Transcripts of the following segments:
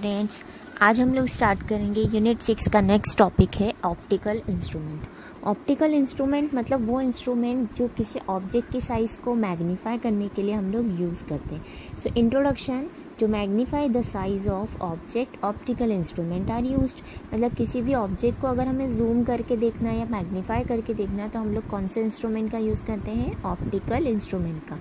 Students, आज हम लोग स्टार्ट करेंगे यूनिट 6 का नेक्स्ट टॉपिक है ऑप्टिकल इंस्ट्रूमेंट। ऑप्टिकल इंस्ट्रूमेंट मतलब वो इंस्ट्रूमेंट जो किसी ऑब्जेक्ट की साइज़ को मैग्नीफाई करने के लिए हम लोग यूज़ करते हैं। So introduction, to magnify the size of object optical instrument are used. मतलब किसी भी ऑब्जेक्ट को अगर हमें जूम करके देखना है या मैग्नीफाई करके देखना है तो हम लोग कौन से इंस्ट्रूमेंट का यूज़ करते हैं? ऑप्टिकल इंस्ट्रूमेंट का।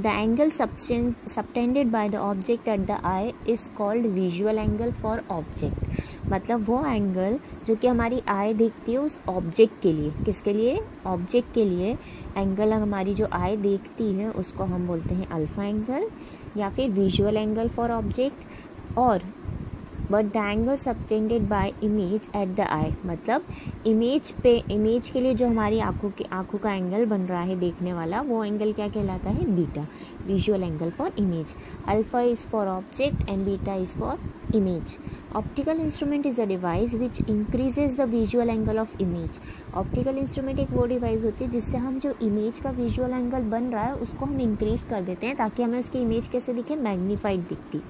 The angle subtended by the object at the eye is called visual angle for object। मतलब वो एंगल जो कि हमारी आई देखती है उस ऑब्जेक्ट के लिए, किसके लिए? ऑब्जेक्ट के लिए एंगल हमारी जो आई देखती है उसको हम बोलते हैं अल्फा एंगल या फिर विजुअल एंगल फॉर ऑब्जेक्ट। और but the angle subtended by image at the eye, मतलब इमेज के लिए जो हमारी आंखों का एंगल बन रहा है देखने वाला, वो एंगल क्या कहलाता है? Beta, visual angle for image. Alpha is for object and beta is for image. Optical instrument is a device which increases the visual angle of image. Optical instrument एक वो डिवाइस होती है जिससे हम जो इमेज का विजुअल एंगल बन रहा है उसको हम इंक्रीज कर देते हैं ताकि हमें उसकी इमेज कैसे दिखे? मैग्नीफाइड दिखती।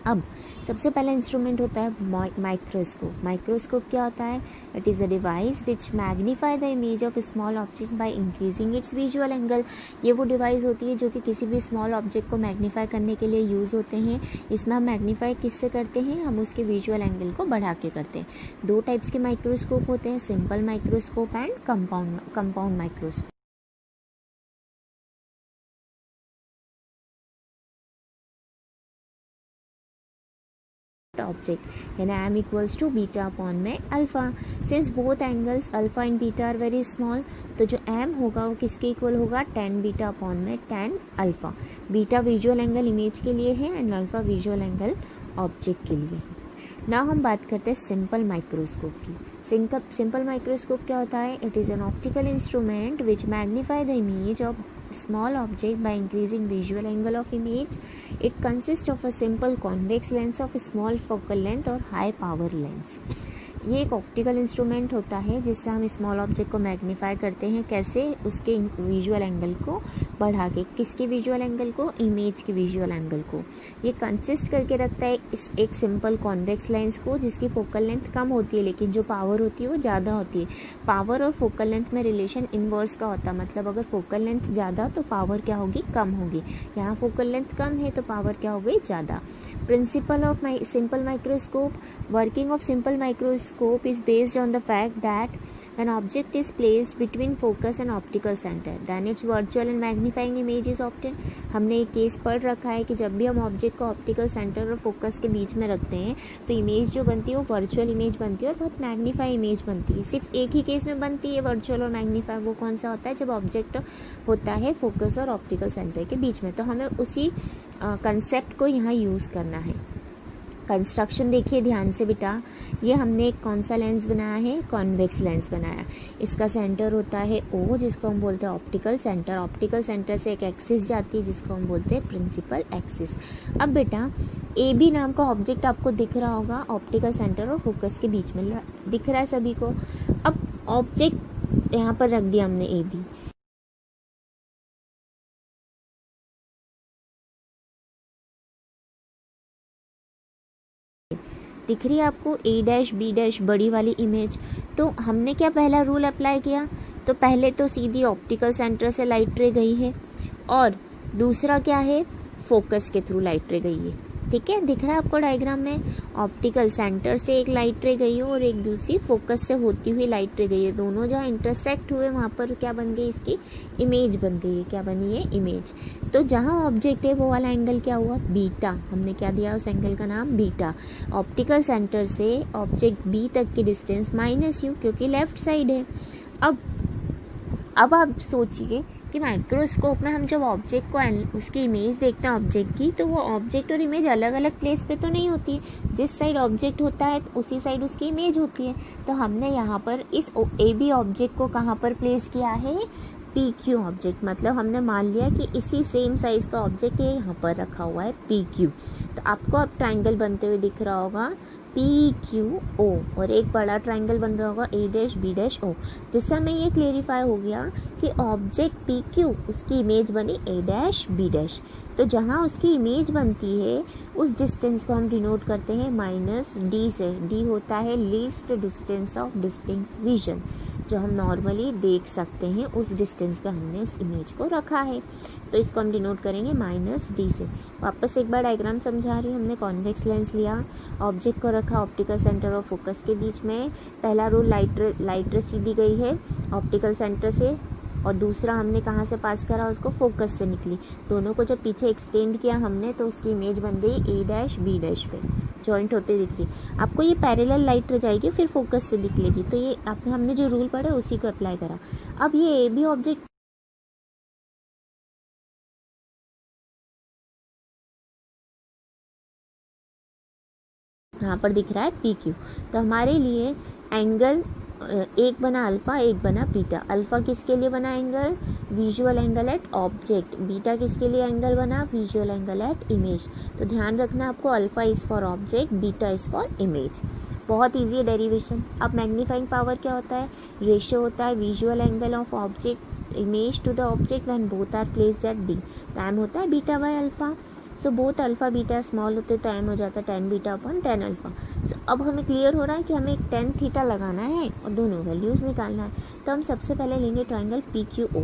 अब सबसे पहला इंस्ट्रूमेंट होता है माइक्रोस्कोप। माइक्रोस्कोप क्या होता है? It is a device which magnify the image of small object by increasing its visual angle. ये वो डिवाइस होती है जो कि किसी भी स्मॉल ऑब्जेक्ट को मैग्नीफाई करने के लिए यूज़ होते हैं। इसमें हम मैग्नीफाई किससे करते हैं? हम उसके विजुअल एंगल को बढ़ा के करते हैं। दो टाइप्स के माइक्रोस्कोप होते हैं, simple microscope and compound microscope. Object and m equals to beta upon में alpha। Since both angles alpha and beta are very small, तो जो m होगा वो किसके इक्वल होगा? tan बीटा अपॉन में tan alpha. Beta visual angle image के लिए है and alpha visual angle object के लिए। ना हम बात करते हैं सिंपल माइक्रोस्कोप की। सिंपल माइक्रोस्कोप क्या होता है? It is an optical instrument which magnify the image of small object by increasing visual angle of image. It consists of a simple convex lens of small focal length और high power lens। ये एक optical instrument होता है जिससे हम small object को magnify करते हैं। कैसे? उसके विजुअल एंगल को बढ़ा के। किसके विजुअल एंगल को? इमेज के विजुअल एंगल को। ये कंसिस्ट करके रखता है इस एक सिंपल कॉन्वेक्स लेंस को जिसकी फोकल लेंथ कम होती है लेकिन जो पावर होती है वो ज़्यादा होती है। पावर और फोकल लेंथ में रिलेशन इनवर्स का होता है, मतलब अगर फोकल लेंथ ज़्यादा तो पावर क्या होगी? कम होगी। यहाँ फोकल लेंथ कम है तो पावर क्या हो गई? ज़्यादा। Principle of simple microscope. Working of simple microscope is based on the fact that when object is placed between focus and optical center, then its virtual and magnifying image is obtained। हमने एक case पढ़ रखा है कि जब भी हम object को ऑप्टिकल सेंटर और फोकस के बीच में रखते हैं तो इमेज जो बनती है वो वर्चुअल इमेज बनती है और बहुत मैग्नीफाई इमेज बनती है। सिर्फ एक ही केस में बनती है वर्चुअल और मैग्नीफाई, वो कौन सा होता है? जब ऑब्जेक्ट होता है फोकस और ऑप्टिकल सेंटर के बीच में। तो हमें उसी कंसेप्ट को यहाँ यूज़ करना है। कंस्ट्रक्शन देखिए ध्यान से बेटा। ये हमने एक कौन सा लेंस बनाया है? कॉन्वेक्स लेंस बनाया। इसका सेंटर होता है O जिसको हम बोलते हैं ऑप्टिकल सेंटर। ऑप्टिकल सेंटर से एक एक्सिस जाती है जिसको हम बोलते हैं प्रिंसिपल एक्सिस। अब बेटा AB नाम का ऑब्जेक्ट आपको दिख रहा होगा ऑप्टिकल सेंटर और फोकस के बीच में दिख रहा है सभी को। अब ऑब्जेक्ट यहाँ पर रख दिया हमने AB। दिख रही है आपको A', B' बड़ी वाली इमेज। तो हमने क्या पहला रूल अप्लाई किया? तो पहले तो सीधी ऑप्टिकल सेंटर से लाइट रे गई है और दूसरा क्या है? फोकस के थ्रू लाइट रे गई है। ठीक है, दिख रहा है आपको डायग्राम में? ऑप्टिकल सेंटर से एक लाइट रे गई है और एक दूसरी फोकस से होती हुई लाइट रे गई है। दोनों जहाँ इंटरसेक्ट हुए वहाँ पर क्या बन गई? इसकी इमेज बन गई है। क्या बनी है? इमेज। तो जहाँ ऑब्जेक्ट है वो वाला एंगल क्या हुआ? बीटा। हमने क्या दिया उस एंगल का नाम? बीटा। ऑप्टिकल सेंटर से ऑब्जेक्ट बी तक की डिस्टेंस -u क्योंकि लेफ्ट साइड है। अब आप सोचिए कि माइक्रोस्कोप में हम जब ऑब्जेक्ट को उसकी इमेज देखते हैं ऑब्जेक्ट की, तो वो ऑब्जेक्ट और इमेज अलग अलग प्लेस पे तो नहीं होती है। जिस साइड ऑब्जेक्ट होता है उसी साइड उसकी इमेज होती है। तो हमने यहाँ पर इस AB ऑब्जेक्ट को कहाँ पर प्लेस किया है? PQ object. मतलब हमने मान लिया कि इसी सेम साइज का ऑब्जेक्ट ये यहाँ पर रखा हुआ है PQ। तो आपको अब ट्राइंगल बनते हुए दिख रहा होगा PQO और एक बड़ा ट्राइंगल बन रहा होगा A', B', O। जिससे हमें ये क्लेरिफाई हो गया कि ऑब्जेक्ट PQ उसकी इमेज बनी A', B'। तो जहाँ उसकी इमेज बनती है उस डिस्टेंस को हम डिनोट करते हैं -d से। d होता है least distance of distinct vision, जो हम नॉर्मली देख सकते हैं उस डिस्टेंस पे हमने उस इमेज को रखा है, तो इसको हम डिनोट करेंगे -d से। वापस एक बार डायग्राम समझा रही हूँ। हमने कॉन्वेक्स लेंस लिया, ऑब्जेक्ट को रखा ऑप्टिकल सेंटर और फोकस के बीच में। पहला रूल लाइट रे दी गई है ऑप्टिकल सेंटर से, और दूसरा हमने कहाँ से पास करा, उसको फोकस से निकली। दोनों को जब पीछे एक्सटेंड किया हमने तो उसकी इमेज बन गई a', b' पे जॉइंट होते दिख रही। आपको ये पैरेलल लाइट रह जाएगी, फिर फोकस से निकलेगी। तो ये हमने जो रूल पढ़ा उसी को अप्लाई करा। अब ये AB ऑब्जेक्ट यहाँ पर दिख रहा है PQ। तो हमारे लिए एंगल एक बना अल्फा, एक बना बीटा। अल्फा किसके लिए बना angle, visual angle at object. Beta किसके लिए एंगल बना, विजुअल एंगल एट इमेज। तो ध्यान रखना आपको, alpha is for object, beta is for image. बहुत ईजी है डेरिवेशन। अब मैग्नीफाइंग पावर क्या होता है, रेशियो होता है visual angle of object image to the object when both are placed at B। Time होता है beta by alpha. So both alpha beta small होते तो m हो जाता है tan beta upon tan alpha. So अब हमें क्लियर हो रहा है कि हमें एक tan थीटा लगाना है और दोनों वैल्यूज़ निकालना है। तो हम सबसे पहले लेंगे ट्राइंगल PQO।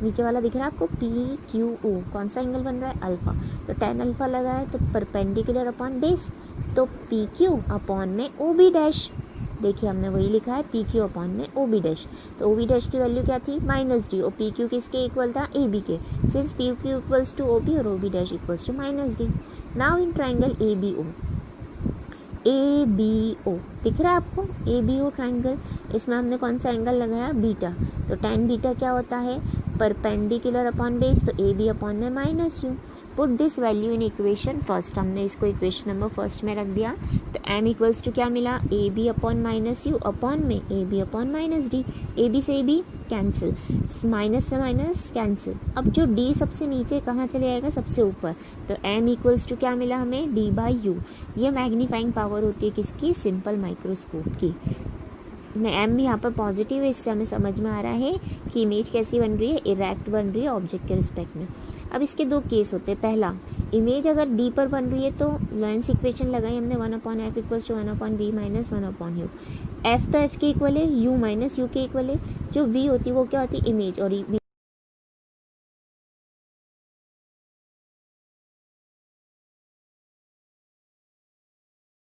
नीचे वाला दिख रहा है आपको PQO, कौन सा एंगल बन रहा है, अल्फा। तो tan अल्फा लगा है तो परपेंडिकुलर अपॉन बेस, तो PQ अपॉन में OB'। देखिए हमने वही लिखा है PQ अपॉन में OB'। तो OB' की वैल्यू क्या थी, -d, और PQ किसके इक्वल था, AB के। Since PQ equals to OB और OB' equals to -d। Now in triangle ABO दिख रहा है आपको, ABO ट्राइंगल। इसमें हमने कौन सा एंगल लगाया, बीटा। तो tan बीटा क्या होता है, परपेंडिकुलर अपॉन बेस, तो AB अपॉन में -u। Put this value in equation first. हमने इसको इक्वेशन नंबर फर्स्ट में रख दिया। तो m इक्वल्स टू क्या मिला, AB अपॉन -u अपॉन में AB अपॉन -d। AB से AB कैंसिल, माइनस से माइनस कैंसिल। अब जो D सबसे नीचे कहाँ चले जाएगा, सबसे ऊपर। तो m इक्वल्स टू क्या मिला हमें, d/u। ये मैग्नीफाइंग पावर होती है किसकी, सिंपल माइक्रोस्कोप की। m यहाँ पर पॉजिटिव है, इससे हमें समझ में आ रहा है कि इमेज कैसी बन रही है, इरेक्ट बन रही है ऑब्जेक्ट के रिस्पेक्ट में। अब इसके दो केस होते हैं। पहला, इमेज अगर D पर बन रही है तो लेंस इक्वेशन लगाई हमने 1/f equals to 1/v minus 1/u। f तो f के इक्वल है, u माइनस u के इक्वल है। जो v होती है वो क्या होती है, इमेज, और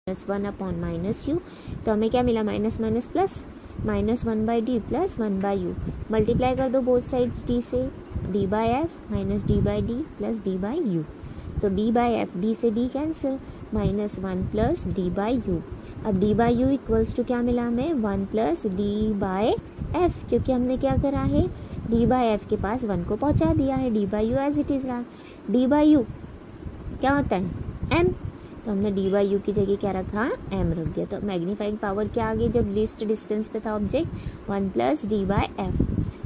-1/-u। तो हमें क्या मिला, minus minus plus, -1/d plus 1/u। Multiply कर दो बोथ साइड्स d से, d/f minus d/d plus d/u। तो d/f, d से d कैंसिल, -1 प्लस d/u। अब d/u इक्वल्स टू क्या मिला हमें, 1 प्लस d/f, क्योंकि हमने क्या करा है, d/f के पास 1 को पहुंचा दिया है, d/u एज इट इज रहा। d/u क्या होता है, m। तो हमने d/u की जगह क्या रखा, m रख दिया। तो मैग्नीफाइंग पावर क्या आ गई, जब लीस्ट डिस्टेंस पे था ऑब्जेक्ट, 1 प्लस d/f।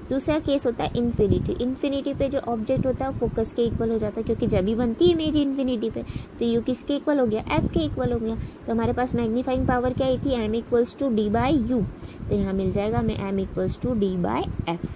दूसरा केस होता है इन्फिनिटी। इन्फिनिटी पे जो ऑब्जेक्ट होता है फोकस के इक्वल हो जाता है, क्योंकि जब भी बनती है इमेज इन्फिनिटी पे, तो u किसके इक्वल हो गया, f के इक्वल हो गया। तो हमारे पास मैग्नीफाइंग पावर क्या आई थी, m इक्वल्स टू d/u। तो यहाँ मिल जाएगा हमें m इक्वल्स टू d/f।